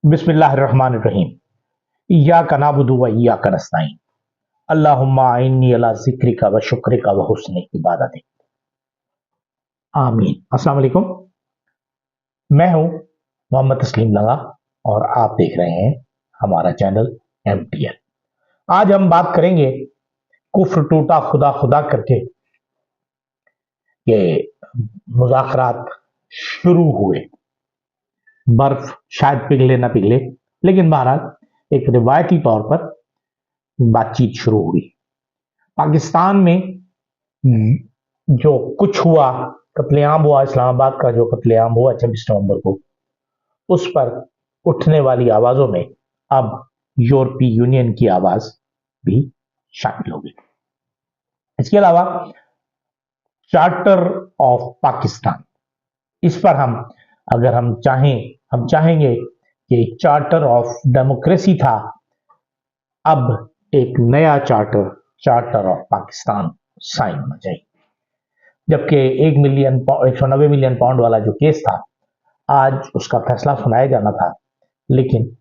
बिस्मिल्लाहिर्रहमानिर्रहीम। इय्याका नअबुदु व इय्याका नस्तईन। अल्लाहुम्मा इन्नी अला ज़िक्रिका व शुक्रिका व हुस्नि इबादतिक। आमीन। अस्सलाम वालेकुम। मैं हूं मोहम्मद तस्लीम लंगा और आप देख रहे हैं हमारा चैनल MTN। आज हम बात करेंगे कुफ्र टूटा खुदा खुदा करके कि मुज़ाकरात शुरू हुए, बर्फ शायद पिघले ना पिघले, लेकिन बहरहाल एक रिवायती तौर पर बातचीत शुरू हुई। पाकिस्तान में जो कुछ हुआ, कत्लेआम हुआ, इस्लामाबाद का जो कत्लेआम हुआ 26 नवंबर को, उस पर उठने वाली आवाजों में अब यूरोपीय यूनियन की आवाज भी शामिल हो गई। इसके अलावा चार्टर ऑफ पाकिस्तान, इस पर अगर हम चाहेंगे कि चार्टर ऑफ डेमोक्रेसी था, अब एक नया चार्टर ऑफ पाकिस्तान साइन होना चाहिए। जबकि 190 मिलियन पाउंड वाला जो केस था, आज उसका फैसला सुनाया जाना था, लेकिन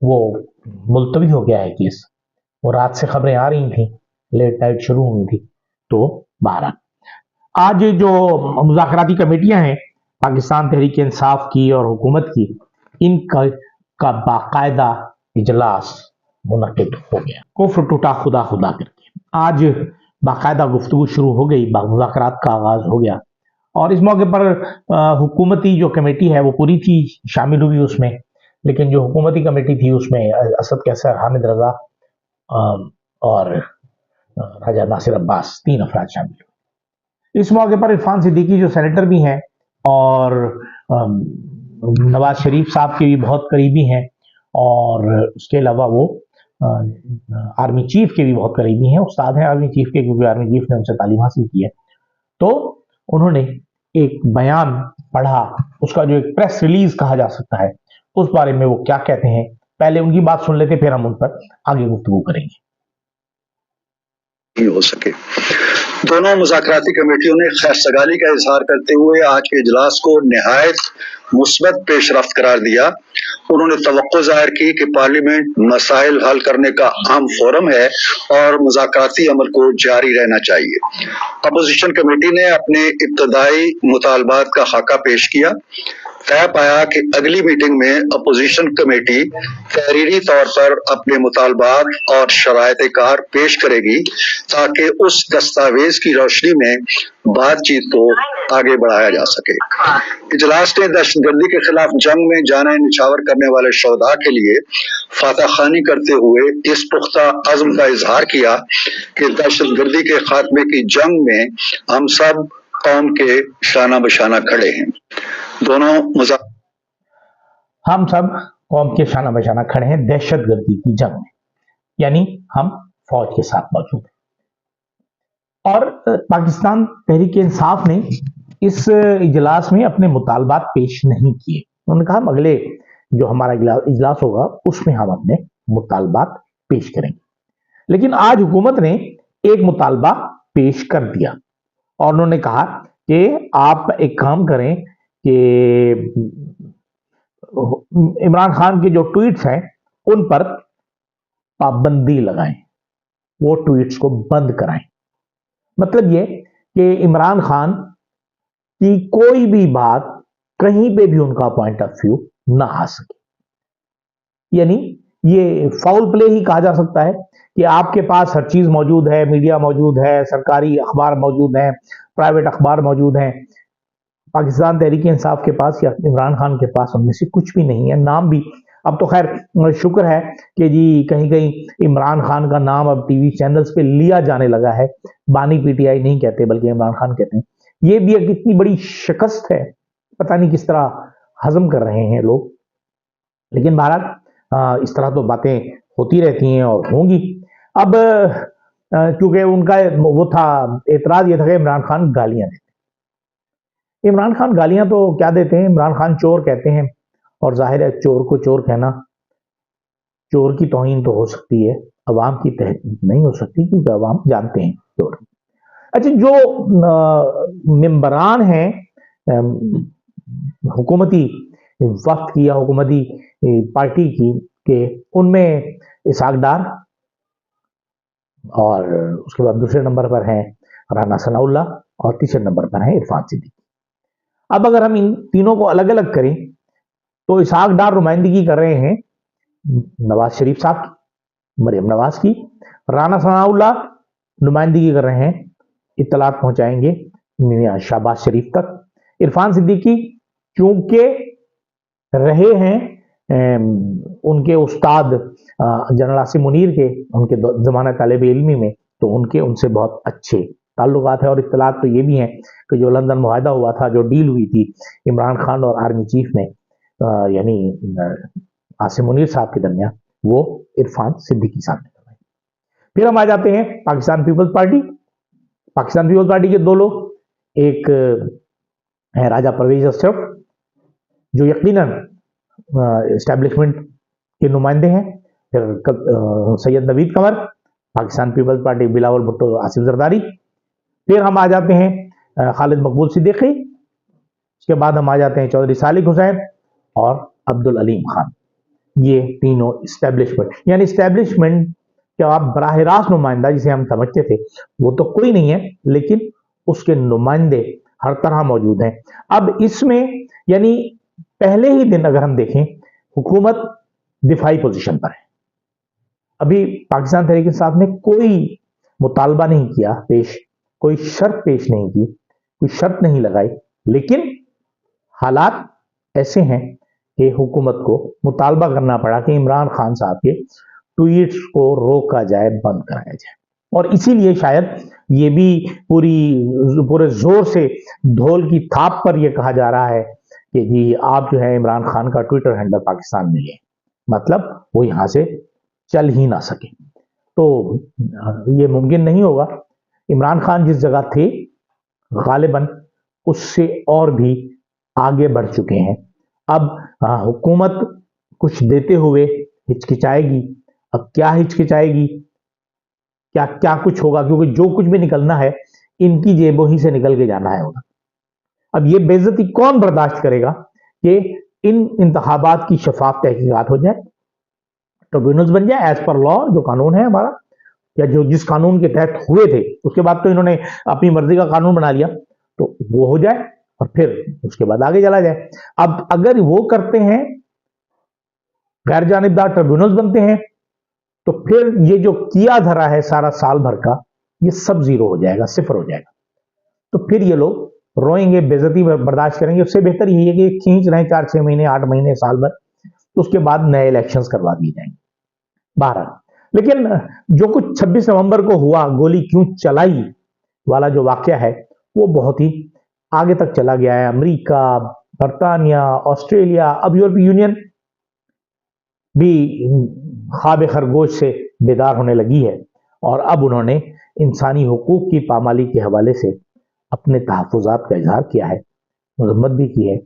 वो मुलतवी हो गया है केस। वो रात से खबरें आ रही थी, लेट नाइट शुरू हुई थी। तो 12 आज जो मुज़ाकराती कमेटियां हैं पाकिस्तान तहरीक इंसाफ की और हुकूमत की, इनका बाकायदा इजलास मुनक्किद हो गया। कुफ्र टूटा खुदा खुदा करके आज बाकायदा गुफ्तगू शुरू हो गई, मुज़ाकरात का आगाज हो गया। और इस मौके पर हुकूमती जो कमेटी है वो पूरी थी शामिल हुई उसमें, लेकिन जो हुकूमती कमेटी थी उसमें असद कैसर, हामिद रजा और राजा नासिर अब्बास, 3 अफराद शामिल हुए। इस मौके पर इरफान सिद्दीकी जो सेनेटर भी हैं और नवाज शरीफ साहब के भी बहुत करीबी हैं, और उसके अलावा वो आर्मी चीफ के भी बहुत करीबी हैं, उस्ताद हैं आर्मी चीफ के, क्योंकि आर्मी चीफ ने उनसे तालीम हासिल की है। तो उन्होंने एक बयान पढ़ा, उसका जो एक प्रेस रिलीज कहा जा सकता है, उस बारे में वो क्या कहते हैं, पहले उनकी बात सुन लेते, फिर हम उन पर आगे गुफ्तगू करेंगे। हो सके। दोनों मुज़ाकराती कमेटियों ने खैरसगाली का इजहार करते हुए आज के इजलास को निहायत मुस्बत पेशरफ्त करार दिया। उन्होंने तवक्को जाहिर की कि पार्लियामेंट मसाइल हल करने का अहम फोरम है और मुज़ाकराती अमल को जारी रहना चाहिए। अपोजिशन कमेटी ने अपने इब्तदाई मुतालबात का खाका पेश किया। तय पाया कि अगली मीटिंग में अपोजिशन कमेटी तहरीरी तौर पर अपने मुतालबात और शराइत कार पेश करेगी, ताकि उस दस्तावेज की रोशनी में बातचीत को आगे बढ़ाया जा सके। इजलास ने दहशतगर्दी के खिलाफ जंग में जान निछावर करने वाले शोहदा के लिए फातह खानी करते हुए इस पुख्ता अज़्म का इजहार किया कि दहशतगर्दी के खात्मे की जंग में हम सब कौम के शाना बशाना खड़े हैं। हम सब कौम के शाना बशाना खड़े हैं दहशतगर्दी की जंग में, यानी हम फौज के साथ मौजूद हैं। और पाकिस्तान तहरीक इंसाफ ने इस इजलास में अपने मुतालबात पेश नहीं किए। उन्होंने कहा हम अगले जो हमारा इजलास होगा उसमें हम अपने मुतालबात पेश करेंगे। लेकिन आज हुकूमत ने एक मुतालबा पेश कर दिया और उन्होंने कहा कि आप एक काम करें कि इमरान खान के जो ट्वीट्स हैं उन पर पाबंदी लगाएं, वो ट्वीट्स को बंद कराएं। मतलब ये कि इमरान खान की कोई भी बात कहीं पे भी उनका पॉइंट ऑफ व्यू ना आ सके। यानी ये फाउल प्ले ही कहा जा सकता है कि आपके पास हर चीज मौजूद है, मीडिया मौजूद है, सरकारी अखबार मौजूद हैं, प्राइवेट अखबार मौजूद हैं। पाकिस्तान तहरीक इंसाफ के पास या इमरान खान के पास उनमें से कुछ भी नहीं है। नाम भी अब तो खैर शुक्र है कि जी कहीं कहीं इमरान खान का नाम अब टीवी चैनल्स पे लिया जाने लगा है। बानी PTI नहीं कहते बल्कि इमरान खान कहते हैं। ये भी एक इतनी बड़ी शिकस्त है, पता नहीं किस तरह हजम कर रहे हैं लोग। लेकिन बहरहाल इस तरह तो बातें होती रहती हैं और होंगी। अब क्योंकि उनका वो था, एतराज ये था कि इमरान खान गालियां देते। इमरान खान गालियां तो क्या देते हैं, इमरान खान चोर कहते हैं, और जाहिर है चोर को चोर कहना, चोर की तौहीन तो हो सकती है, अवाम की नहीं हो सकती, क्योंकि अवाम जानते हैं चोर। अच्छा, जो मेंबरान हैं हुकूमती वक्त की या हुकूमती पार्टी की कि उनमें इसहाक डार और उसके बाद दूसरे नंबर पर हैं राना सनाउल्लाह और तीसरे नंबर पर हैं इरफान सिद्दीकी। अब अगर हम इन तीनों को अलग अलग करें तो इसहाक डार नुमाइंदगी कर रहे हैं नवाज शरीफ साहब की, मरियम नवाज की। राना सनाउल्लाह नुमाइंदगी कर रहे हैं, इत्तलात पहुंचाएंगे मियां शहबाज शरीफ तक। इरफान सिद्दीकी चूंकि रहे हैं उनके उस्ताद जनरल आसिम मुनीर के, उनके जमाना तालिब इल्मी में, तो उनके उनसे बहुत अच्छे ताल्लुकात है। और इत्तलात तो ये भी हैं कि जो लंदन मुआहदा हुआ था, जो डील हुई थी इमरान खान और आर्मी चीफ में यानी आसिम मुनीर साहब के दरमियान, वो इरफान सिद्दीकी साहब ने करवाई। फिर हम आ जाते हैं पाकिस्तान पीपल्स पार्टी। पाकिस्तान पीपल्स पार्टी के दो लोग, एक है राजा परवेज अशरफ जो यकीनन एस्टैब्लिशमेंट के नुमाइंदे हैं, फिर सैयद नवीद कमर पाकिस्तान पीपल्स पार्टी, बिलावल भुट्टो, आसिफ जरदारी। फिर हम आ जाते हैं खालिद मकबूल सिद्दीकी। उसके बाद हम आ जाते हैं चौधरी सालिक हुसैन और अब्दुल अलीम खान। ये तीनों इस्टेब्लिशमेंट, यानी इस्टेब्लिशमेंट क्या आप बराह रास्त नुमाइंदा जिसे हम समझते थे वो तो कोई नहीं है, लेकिन उसके नुमाइंदे हर तरह मौजूद हैं। अब इसमें यानी पहले ही दिन अगर हम देखें, हुकूमत दिफाई पोजीशन पर है। अभी पाकिस्तान तहरीक इंसाफ ने कोई मुतालबा नहीं किया पेश, कोई शर्त पेश नहीं की, कोई शर्त नहीं लगाई, लेकिन हालात ऐसे हैं कि हुकूमत को मुतालबा करना पड़ा कि इमरान खान साहब के ट्वीट्स को रोका जाए, बंद कराया जाए। और इसीलिए शायद ये भी पूरे जोर से ढोल की थाप पर यह कहा जा रहा है कि जी आप जो है इमरान खान का ट्विटर हैंडल पाकिस्तान में ले, मतलब वो यहां से चल ही ना सके। तो ये मुमकिन नहीं होगा। इमरान खान जिस जगह थे गालिबन उससे और भी आगे बढ़ चुके हैं। अब हुकूमत कुछ देते हुए हिचकिचाएगी। अब क्या हिचकिचाएगी, क्या क्या कुछ होगा, क्योंकि जो कुछ भी निकलना है इनकी जेबों ही से निकल के जाना है होगा। अब ये बेइज्जती कौन बर्दाश्त करेगा कि इन इंतखाबात की शफाफ तहकीकात हो जाए, ट्रिब्यूनल्स बन जाए एज पर लॉ, जो कानून है हमारा, या जो जिस कानून के तहत हुए थे। उसके बाद तो इन्होंने अपनी मर्जी का कानून बना लिया, तो वो हो जाए और फिर उसके बाद आगे चला जाए। अब अगर वो करते हैं, गैर जानिबदार ट्रिब्यूनल्स बनते हैं, तो फिर ये जो किया धरा है सारा साल भर का, ये सब जीरो हो जाएगा, सिफर हो जाएगा। तो फिर ये लोग रोएंगे, बेइज्जती बर्दाश्त करेंगे। उससे बेहतर यही है कि खींच रहे 4-6 महीने, 8 महीने, साल भर, तो उसके बाद नए इलेक्शंस करवा दिए जाएंगे बहरहाल। लेकिन जो कुछ 26 नवंबर को हुआ, गोली क्यों चलाई वाला जो वाकया है, वो बहुत ही आगे तक चला गया है। अमेरिका, बर्तानिया, ऑस्ट्रेलिया, अब यूरोपीय यूनियन भी ख्वाब खरगोश से बेदार होने लगी है और अब उन्होंने इंसानी हुकूक की पामाली के हवाले से अपने तहफ़्फ़ुज़ात का इजहार किया है, मजम्मत भी की है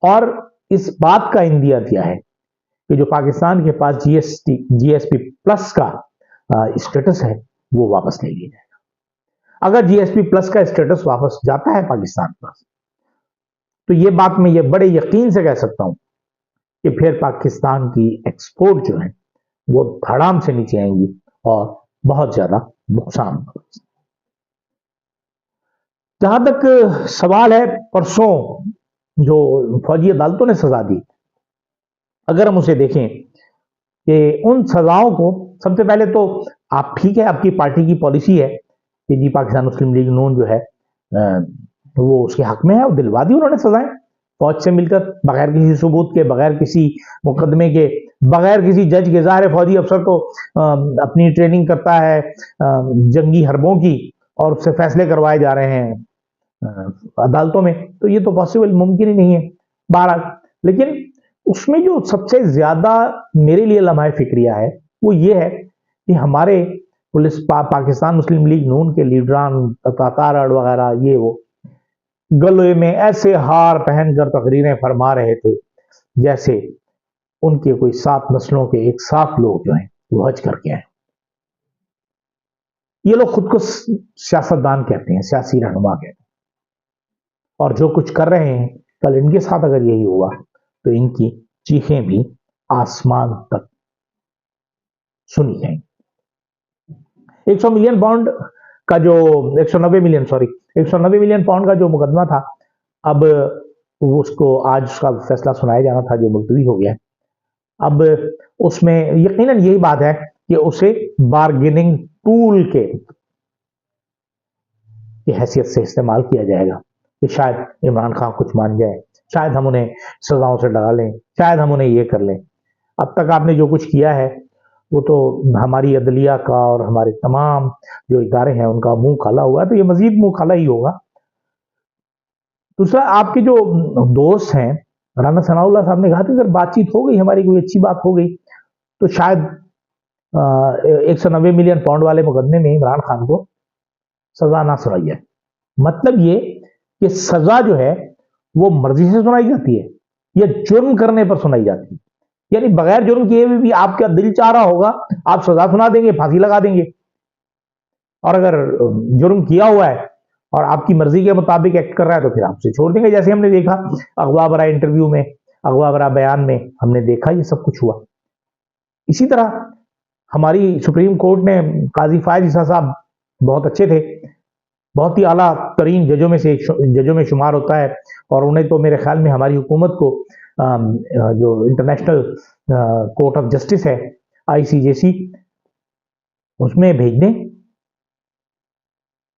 और इस बात का इंदिया दिया है कि जो पाकिस्तान के पास जीएसपी प्लस का स्टेटस है वो वापस ले लिया जाएगा। अगर जीएसपी प्लस का स्टेटस वापस जाता है पाकिस्तान पास, तो ये बात मैं ये बड़े यकीन से कह सकता हूं कि फिर पाकिस्तान की एक्सपोर्ट जो है वो धड़ाम से नीचे आएंगी और बहुत ज्यादा नुकसान होगा। जहां तक सवाल है परसों जो फौजी अदालतों ने सजा दी, अगर हम उसे देखें कि उन सजाओं को, सबसे पहले तो आप ठीक है, आपकी पार्टी की पॉलिसी है कि जी पाकिस्तान मुस्लिम लीग नून जो है वो उसके हक में है, वो दिलवा दी उन्होंने सजाएं फौज से मिलकर, बगैर किसी सबूत के, बगैर किसी मुकदमे के, बगैर किसी जज के। ज़ाहिर है फौजी अफसर तो अपनी ट्रेनिंग करता है जंगी हरबों की और उससे फैसले करवाए जा रहे हैं अदालतों में, तो ये तो पॉसिबल, मुमकिन ही नहीं है बहरहाल। लेकिन उसमें जो सबसे ज्यादा मेरे लिए लम्हा फिक्रिया है वो ये है कि हमारे पुलिस पाकिस्तान मुस्लिम लीग नून के लीडरान, तातारड़ वगैरह, ये वो गले में ऐसे हार पहनकर तकरीरें फरमा रहे थे जैसे उनके कोई 7 नस्लों के एक साथ लोग जो हैं वो हज करके आए। ये लोग खुद को सियासतदान कहते हैं, सियासी रहनुमा कहते हैं, और जो कुछ कर रहे हैं, कल इनके साथ अगर यही हुआ तो इनकी चीखें भी आसमान तक सुनी जाएंगी। 100 मिलियन पाउंड का जो 190 मिलियन पाउंड का जो मुकदमा था, अब उसको आज उसका फैसला सुनाया जाना था, जो मुलतवी हो गया है। अब उसमें यकीनन यही बात है कि उसे बार्गेनिंग टूल के हैसियत से इस्तेमाल किया जाएगा कि शायद इमरान खान कुछ मान जाए, शायद हम उन्हें सजाओं से डरा लें, शायद हम उन्हें ये कर लें। अब तक आपने जो कुछ किया है वो तो हमारी अदलिया का और हमारे तमाम जो इदारे हैं उनका मुंह काला हुआ है, तो ये मजीद मुंह काला ही होगा। दूसरा, आपके जो दोस्त हैं, राना सनाउल्लाह साहब ने कहा था अगर बातचीत हो गई, हमारी कोई अच्छी बात हो गई, तो शायद 190 मिलियन पाउंड वाले मुकदमे में इमरान खान को सजा ना सुनाई जाए। मतलब ये कि सजा जो है वो मर्जी से सुनाई जाती है या जुर्म करने पर सुनाई जाती है। यानी बगैर जुर्म किए भी आपका दिल चाह रहा होगा, आप सजा सुना देंगे, फांसी लगा देंगे। और अगर जुर्म किया हुआ है और आपकी मर्जी के मुताबिक एक्ट कर रहा है तो फिर आपसे छोड़ देंगे। जैसे हमने देखा अगवा बरा इंटरव्यू में, अगवा बरा बयान में हमने देखा ये सब कुछ हुआ। इसी तरह हमारी सुप्रीम कोर्ट ने काजी फायज ईसा साहब बहुत अच्छे थे, बहुत ही आला तरीन जजों में से जजों में शुमार होता है, और उन्हें तो मेरे ख्याल में हमारी हुकूमत को जो इंटरनेशनल कोर्ट ऑफ जस्टिस है ICJC, उसमें भेज दें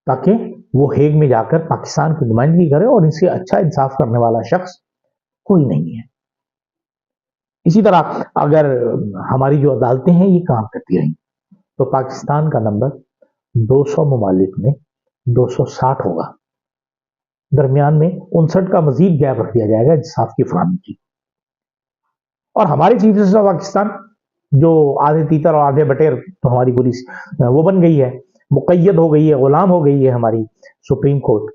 ताकि वो हेग में जाकर पाकिस्तान की नुमाइंदगी करे, और इनसे अच्छा इंसाफ करने वाला शख्स कोई नहीं है। इसी तरह अगर हमारी जो अदालतें हैं ये काम करती रही तो पाकिस्तान का नंबर 200 ममालिक में 260 होगा। दरमियान में 59 का मजीद गैप रख दिया जाएगा इंसाफ की फराहमी की। और हमारे चीफ जस्टिस ऑफ पाकिस्तान जो आधे तीतर और आधे बटेर तो हमारी पुलिस वो बन गई है, मुक़य्यद हो गई है, गुलाम हो गई है हमारी सुप्रीम कोर्ट।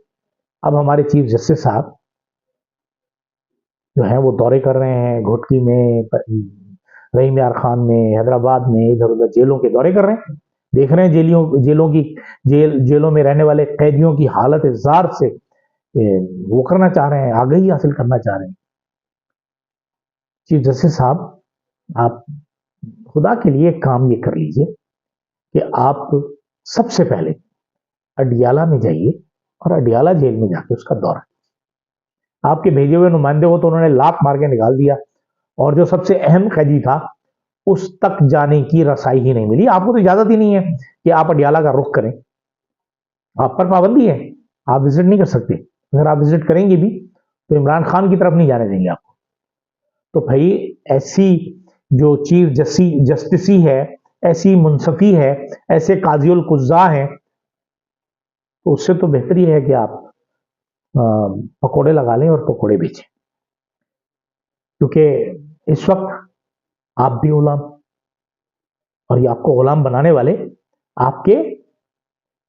अब हमारे चीफ जस्टिस साहब जो है वो दौरे कर रहे हैं, घोटकी में, रहीम यार खान में, हैदराबाद में, इधर उधर जेलों के दौरे कर रहे हैं, देख रहे हैं जेलों में रहने वाले कैदियों की हालत जार से वो करना चाह रहे हैं, आगाही हासिल करना चाह रहे हैं। चीफ जस्टिस साहब, आप खुदा के लिए काम ये कर लीजिए कि आप सबसे पहले अडियाला में जाइए और अडियाला जेल में जाके उसका दौरा। आपके भेजे हुए नुमाइंदे को तो उन्होंने लात मार के निकाल दिया, और जो सबसे अहम कैदी था उस तक जाने की रसाई ही नहीं मिली। आपको तो इजाजत ही नहीं है कि आप अडियाला का रुख करें, आप पर पाबंदी है, आप विजिट नहीं कर सकते। अगर आप विजिट करेंगे भी तो इमरान खान की तरफ नहीं जाने देंगे आपको। तो भाई ऐसी जो चीफ जस्टिसी है, ऐसी मुंसफी है, ऐसे काजियुल कुज़्ज़ा हैं, तो उससे तो बेहतर ये है कि आप पकोड़े लगा लें और पकोड़े बेचें। क्योंकि इस वक्त आप भी गुलाम, और ये आपको गुलाम बनाने वाले आपके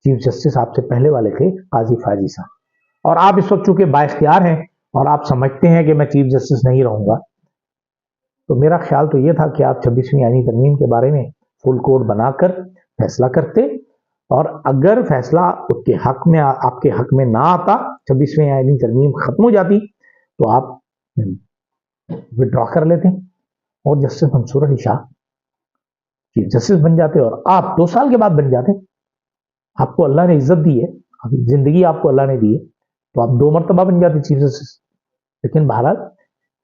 चीफ जस्टिस आपसे पहले वाले थे काजी फायज ईसा। और आप इस वक्त चूंकि बाइख्तियार हैं और आप समझते हैं कि मैं चीफ जस्टिस नहीं रहूंगा, तो मेरा ख्याल तो ये था कि आप 26वीं आईनी तरमीम के बारे में फुल कोड बनाकर फैसला करते, और अगर फैसला उसके हक में आपके हक में ना आता, 26वीं आईनी तरमीम खत्म हो जाती, तो आप विड्रॉ कर लेते और justice Mansoor Ali Shah chief justice बन जाते, और आप 2 साल के बाद बन जाते। आपको अल्लाह ने इज्जत दी है, जिंदगी आपको अल्लाह ने दी है, तो आप 2 मरतबा बन जाते चीफ जस्टिस। लेकिन बहरहाल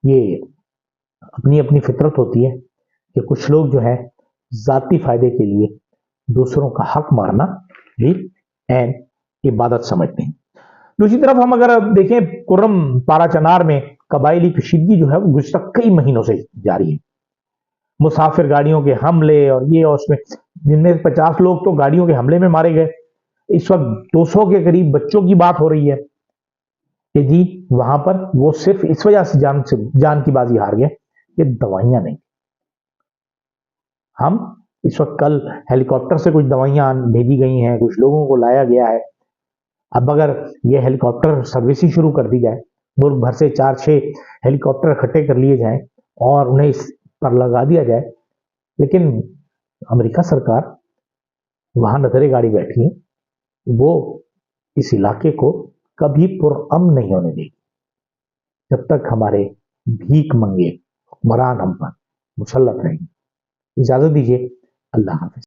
ये अपनी अपनी फितरत होती है कि कुछ लोग जो है जाती फायदे के लिए दूसरों का हक मारना भी ऐन इबादत समझते हैं। दूसरी तरफ हम अगर देखें, कुर्रम पारा चनार में कबायली कशीदगी जो है वो गुज़श्ता कई महीनों से जारी है। मुसाफिर गाड़ियों के हमले और ये, और उसमें जिनमें 50 लोग तो गाड़ियों के हमले में मारे गए। इस वक्त 200 के करीब बच्चों की बात हो रही है कि जी वहां पर वो सिर्फ इस वजह से जान की बाजी हार गए कि दवाइयां नहीं। हम इस वक्त कल हेलीकॉप्टर से कुछ दवाइयां भेजी गई हैं, कुछ लोगों को लाया गया है। अब अगर ये हेलीकॉप्टर सर्विस ही शुरू कर दी जाए, मुल्क भर से 4-6 हेलीकॉप्टर इकट्ठे कर लिए जाएं और उन्हें इस पर लगा दिया जाए, लेकिन अमेरिका सरकार वहां नजरे गाड़ी बैठी है, वो इस इलाके को कभी पुरअमन नहीं होने देगी जब तक हमारे भीख मंगे हुक्मरान हम पर مسلط رہیں گی. اجازت دیجیے. اللہ حافظ.